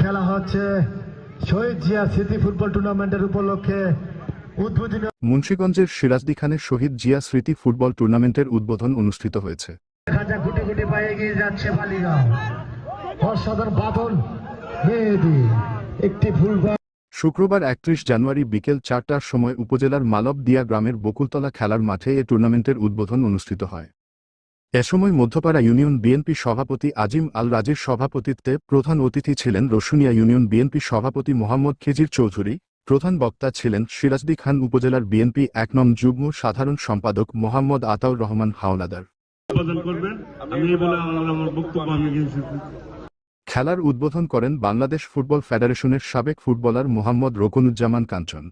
খেলা হচ্ছে শহীদ জিয়া স্মৃতি ফুটবল টুর্নামেন্টের উপলক্ষে উদ্বোধনী মুন্সিগঞ্জের সিরাজদি খানের শহীদ জিয়া স্মৃতি ফুটবল টুর্নামেন্টের উদ্বোধন অনুষ্ঠিত হয়েছে। গুটি গুটি পায়ে এগিয়ে যাচ্ছে বালিগাঁও। অসাধারণ বাদল মেহেদী একটি ফুলবল। শুক্রবার ৩১ জানুয়ারি বিকেল ৪টার সময় উপজেলার মালবদিয়া গ্রামের বকুলতলা খেলার মাঠে এ টুর্নামেন্টের উদ্বোধন অনুষ্ঠিত হয়। এ সময় মধ্যপাড়া ইউনিয়ন বিএনপি সভাপতি আজিম আল রাজির সভাপতিত্বে প্রধান অতিথি ছিলেন রসুনিয়া ইউনিয়ন বিএনপি সভাপতি মোহাম্মদ খিজির চৌধুরী। প্রধান বক্তা ছিলেন সিরাজদি খান উপজেলার বিএনপি ১ নং যুগ্ম সাধারণ সম্পাদক মোহাম্মদ আতাউর রহমান হাওলাদার। খেলার উদ্বোধন করেন বাংলাদেশ ফুটবল ফেডারেশনের সাবেক ফুটবলার মোহাম্মদ রোকনুজ্জামান কাঞ্চন।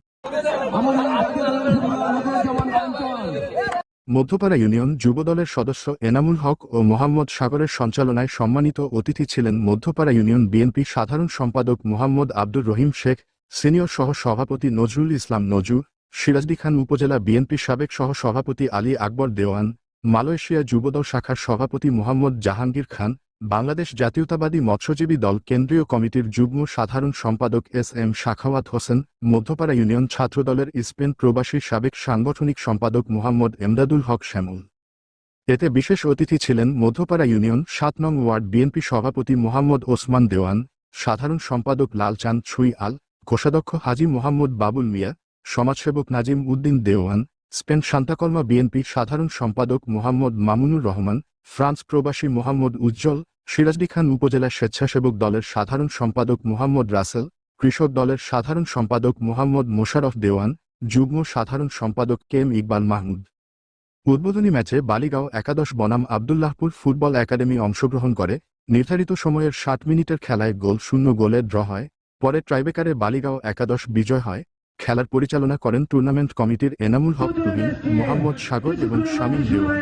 মধ্যপাড়া ইউনিয়ন যুবদলের সদস্য এনামুল হক ও মোহাম্মদ সাগরের সঞ্চালনায় সম্মানিত অতিথি ছিলেন মধ্যপাড়া ইউনিয়ন বিএনপি সাধারণ সম্পাদক মোহাম্মদ আব্দুর রহিম শেখ, সিনিয়র সহ সভাপতি নজরুল ইসলাম নজু, সিরাজদি খান উপজেলা বিএনপির সাবেক সহ সভাপতি আলী আকবর দেওয়ান, মালয়েশিয়া যুবদল শাখার সভাপতি মোহাম্মদ জাহাঙ্গীর খান, বাংলাদেশ জাতীয়তাবাদী মৎস্যজীবী দল কেন্দ্রীয় কমিটির যুগ্ম সাধারণ সম্পাদক এস.এম. সাখাওয়াত হোসেন, মধ্যপাড়া ইউনিয়ন ছাত্রদলের স্পেন প্রবাসী সাবেক সাংগঠনিক সম্পাদক মোহাম্মদ এমদাদুল হক শ্যামল। এতে বিশেষ অতিথি ছিলেন মধ্যপাড়া ইউনিয়ন ৭ নং ওয়ার্ড বিএনপি সভাপতি মোহাম্মদ ওসমান দেওয়ান, সাধারণ সম্পাদক লালচাঁদ ছুই আল, কোষাধ্যক্ষ হাজী মোহাম্মদ বাবুল মিয়া, সমাজসেবক নাজিম উদ্দিন দেওয়ান, স্পেন সান্তাকলমা বিএনপি সাধারণ সম্পাদক মোহাম্মদ মামুনুর রহমান, ফ্রান্স প্রবাসী মোহাম্মদ উজ্জ্বল, সিরাজদি খান উপজেলা স্বেচ্ছাসেবক দলের সাধারণ সম্পাদক মোহাম্মদ রাসেল, কৃষক দলের সাধারণ সম্পাদক মোহাম্মদ মোশাররফ দেওয়ান, যুগ্ম সাধারণ সম্পাদক কেম ইকবাল মাহমুদ। উদ্বোধনী ম্যাচে বালিগাঁও একাদশ বনাম আবদুল্লাহপুর ফুটবল একাডেমি অংশগ্রহণ করে। নির্ধারিত সময়ের ৬০ মিনিটের খেলায় গোল-শূন্য গোলে ড্র হয়। পরে ট্রাইবেকারে বালিগাঁও একাদশ বিজয় হয়। খেলার পরিচালনা করেন টুর্নামেন্ট কমিটির এনামুল হক তুহিন, মোহাম্মদ সাগর এবং শামীম দেওয়ান।